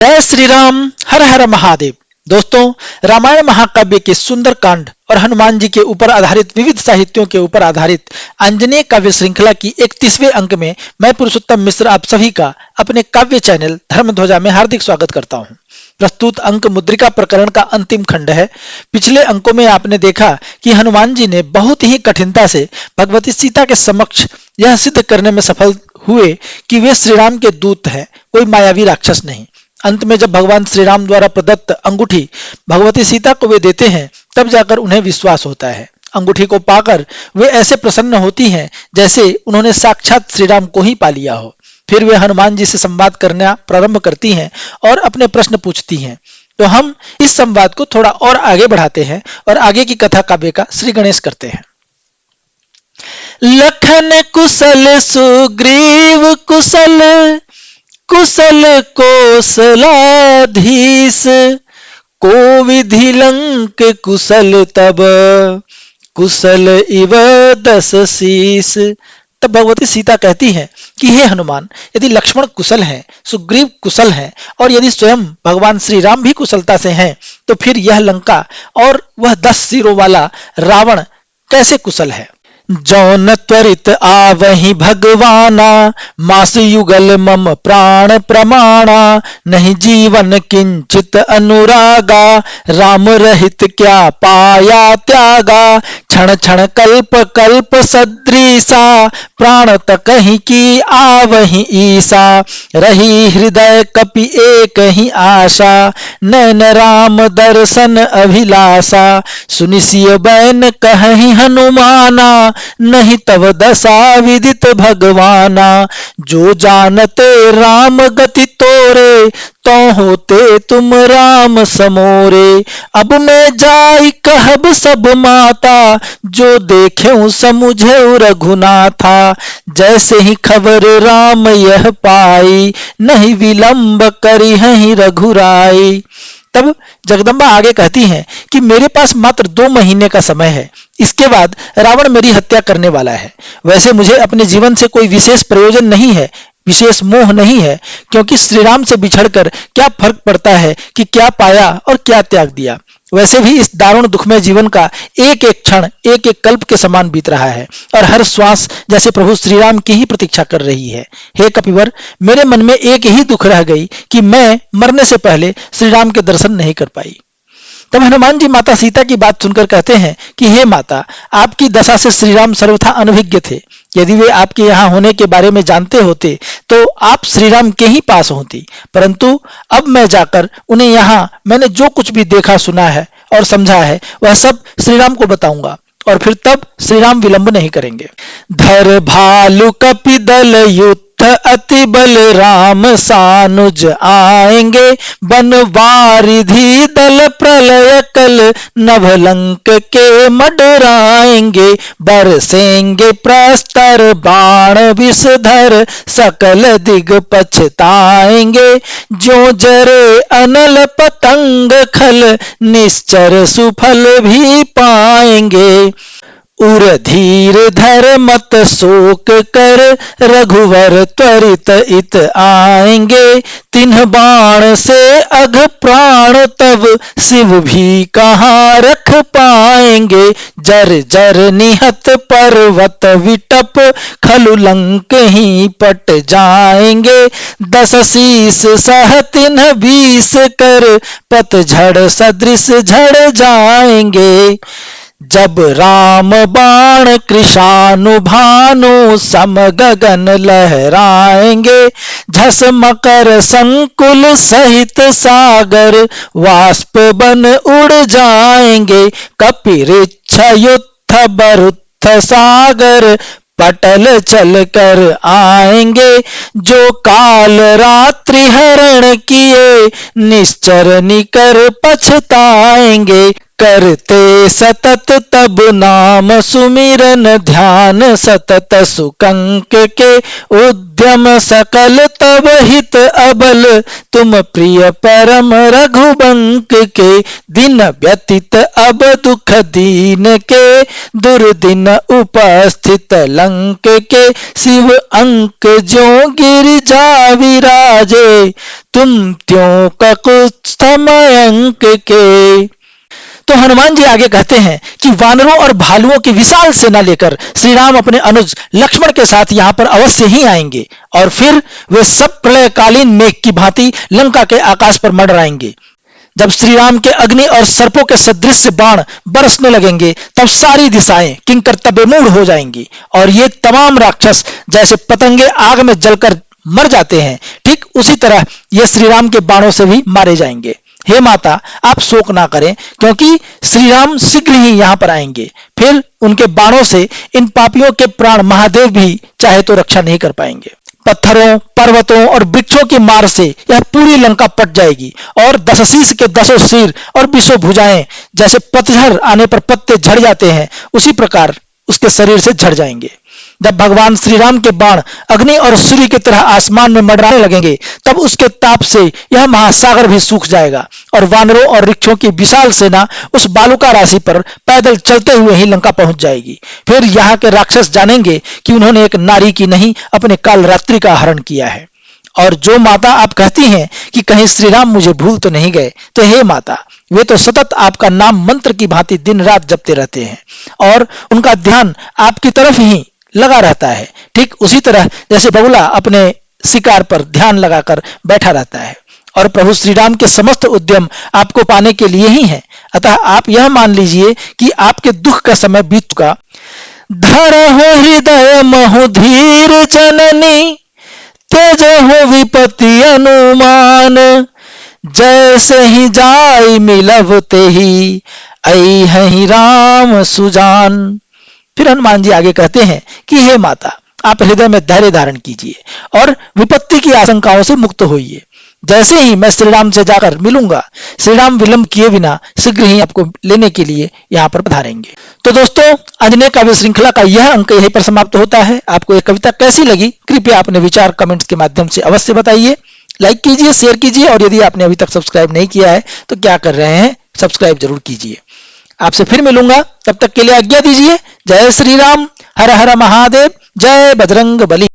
जय श्री राम, हर हर महादेव। दोस्तों, रामायण महाकाव्य के सुंदर कांड और हनुमान जी के ऊपर आधारित विविध साहित्यों के ऊपर आधारित आंजनेय काव्य श्रृंखला की 31वें अंक में मैं पुरुषोत्तम मिश्र आप सभी का अपने काव्य चैनल धर्मध्वजा में हार्दिक स्वागत करता हूं। प्रस्तुत अंक मुद्रिका प्रकरण का अंतिम खंड है। पिछले अंकों में आपने देखा कि हनुमान जी ने बहुत ही कठिनता से भगवती सीता के समक्ष यह सिद्ध करने में सफल हुए कि वे श्री राम के दूत हैं, कोई मायावी राक्षस नहीं। अंत में जब भगवान श्री राम द्वारा प्रदत्त अंगूठी भगवती सीता को वे देते हैं, तब जाकर उन्हें विश्वास होता है। अंगूठी को पाकर वे ऐसे प्रसन्न होती हैं जैसे उन्होंने साक्षात श्री राम को ही पा लिया हो। फिर वे हनुमान जी से संवाद करना प्रारंभ करती हैं और अपने प्रश्न पूछती हैं। तो हम इस संवाद को थोड़ा और आगे बढ़ाते हैं और आगे की कथा काव्य का श्री गणेश करते हैं। लखन कुशल सुग्रीव कुशल, कुशल कौशलाधीश, कोविधि लंक कुशल तब, कुशल इव दस शीस। तब भगवती सीता कहती हैं कि हे हनुमान, यदि लक्ष्मण कुशल हैं, सुग्रीव कुशल हैं और यदि स्वयं भगवान श्री राम भी कुशलता से हैं, तो फिर यह लंका और वह 10 सिरों वाला रावण कैसे कुशल है। जौन त्वरित आवहि भगवाना, मास युगल मम प्राण प्रमाणा, नहीं जीवन किंचित अनुरागा, राम रहित क्या पाया त्यागा, क्षण क्षण कल्प कल्प सदृशा, प्राण तक ही की आवहि ईसा, रही हृदय कपि एक ही आशा, नैन राम दर्शन अभिलाषा, सुनिसिय बैन कहि हनुमाना, नहीं तव दशा विदित भगवाना, जो जानते राम गति तोरे, तो होते तुम राम समोरे, अब मैं जाई कहब सब माता, जो देखें समुझे रघुनाथा, जैसे ही खबर राम यह पाई, नहीं विलंब करी है रघुराई। तब जगदम्बा आगे कहती हैं कि मेरे पास मात्र 2 महीने का समय है, इसके बाद रावण मेरी हत्या करने वाला है। वैसे मुझे अपने जीवन से कोई विशेष प्रयोजन नहीं है, विशेष मोह नहीं है, क्योंकि श्री राम से बिछड़कर क्या फर्क पड़ता है कि क्या पाया और क्या त्याग दिया। वैसे भी इस दारुण दुखमय जीवन का एक एक क्षण एक एक कल्प के समान बीत रहा है और हर श्वास जैसे प्रभु श्री राम की ही प्रतीक्षा कर रही है। हे कपिवर, मेरे मन में एक ही दुख रह गई कि मैं मरने से पहले श्री राम के दर्शन नहीं कर पाई। तब हनुमान जी माता सीता की बात सुनकर कहते हैं कि हे माता, आपकी दशा से श्री राम सर्वथा अनभिज्ञ थे। यदि वे आपके यहाँ होने के बारे में जानते होते तो आप श्री राम के ही पास होती, परंतु अब मैं जाकर उन्हें यहाँ मैंने जो कुछ भी देखा सुना है और समझा है वह सब श्री राम को बताऊंगा और फिर तब श्री राम विलंब नहीं करेंगे। धर भालु कपि दल युद्ध अति बल, राम सानुज आएंगे, बन वारिधि दल प्रलय कल, नभलंक के मडराएंगे, बरसेंगे प्रस्तर बाण विषधर, सकल दिग पछताएंगे, जो जरे अनल पतंग खल, निश्चर सुफल भी पाएंगे। उर धीर धर मत शोक कर, रघुवर त्वरित इत आएंगे, तिन्ह बाण से अघ प्राण तब, शिव भी कहाँ रख पाएंगे, जर जर निहत पर्वत विटप, खलु लंक ही पट जाएंगे, 10 शीस सह तिन्ह 20 कर, पतझड़ सदृश झड़ जाएंगे। जब राम बाण कृशानु भानु, सम गगन लहराएंगे, झस मकर संकुल सहित सागर, वाष्प बन उड़ जाएंगे, कपिरिच्छ युत्थ बरुत्थ सागर, पटल चल कर आएंगे, जो काल रात्रि हरण किए, निश्चर निकर पछताएंगे, करते सतत तब नाम सुमिरन ध्यान सतत सुकंक के उद्यम सकल तब हित अबल तुम प्रिय परम रघुबंक के दिन व्यतीत अब दुख दीन के दुर्दिन उपस्थित लंक के शिव अंक ज्यों गिरिजा विराजे तुम त्यों ककुत्स्थ मयंक के। तो हनुमान जी आगे कहते हैं कि वानरों और भालुओं की विशाल सेना लेकर श्री राम अपने अनुज लक्ष्मण के साथ यहां पर अवश्य ही आएंगे और फिर वे सब प्रलयकालीन मेघ की भांति लंका के आकाश पर मंडराएंगे। जब श्री राम के अग्नि और सर्पों के सदृश बाण बरसने लगेंगे तब सारी दिशाएं किंकर तबेमूढ़ हो जाएंगी और ये तमाम राक्षस जैसे पतंगे आग में जलकर मर जाते हैं, ठीक उसी तरह ये श्री राम के बाणों से भी मारे जाएंगे। हे माता, आप शोक ना करें, क्योंकि श्री राम शीघ्र ही यहां पर आएंगे। फिर उनके बाणों से इन पापियों के प्राण महादेव भी चाहे तो रक्षा नहीं कर पाएंगे। पत्थरों, पर्वतों और वृक्षों की मार से यह पूरी लंका पट जाएगी और 10 शीश के 10 सिर और 20 भुजाएं जैसे पतझड़ आने पर पत्ते झड़ जाते हैं उसी प्रकार उसके शरीर से झड़ जाएंगे। जब भगवान श्री राम के बाण अग्नि और सूर्य की तरह आसमान में मंडराने लगेंगे तब उसके ताप से यह महासागर भी सूख जाएगा और वानरों और वृक्षों की विशाल सेना उस बालुका राशि पर पैदल चलते हुए ही लंका पहुंच जाएगी। फिर यहाँ के राक्षस जानेंगे कि उन्होंने एक नारी की नहीं अपने काल रात्रि का हरण किया है। और जो माता आप कहती हैं कि कहीं श्री राम मुझे भूल तो नहीं गए, तो हे माता, वे तो सतत आपका नाम मंत्र की भांति दिन रात जपते रहते हैं और उनका ध्यान आपकी तरफ ही लगा रहता है, ठीक उसी तरह जैसे बगुला अपने शिकार पर ध्यान लगाकर बैठा रहता है। और प्रभु श्री राम के समस्त उद्यम आपको पाने के लिए ही हैं। अतः आप यह मान लीजिए कि आपके दुख का समय बीत चुका। धरहु हृदय महु धीर जननी त्यजहु विपत्ति अनुमान जैसे ही जाय मिलव तेहि अइहहि राम सुजान। फिर हनुमान जी आगे कहते हैं कि हे माता, आप हृदय में धैर्य धारण कीजिए और विपत्ति की आशंकाओं से मुक्त होइए। जैसे ही मैं श्री राम से जाकर मिलूंगा, श्री राम विलंब किए बिना शीघ्र ही आपको लेने के लिए यहाँ पर पधारेंगे। तो दोस्तों, अंजनेय काव्य श्रृंखला का यह अंक यहीं पर समाप्त होता है। आपको यह कविता कैसी लगी, कृपया अपने विचार कमेंट्स के माध्यम से अवश्य बताइए। लाइक कीजिए, शेयर कीजिए और यदि आपने अभी तक सब्सक्राइब नहीं किया है तो क्या कर रहे हैं, सब्सक्राइब जरूर कीजिए। आपसे फिर मिलूंगा, तब तक के लिए आज्ञा दीजिए। जय श्री राम, हर हर महादेव, जय बजरंग बली।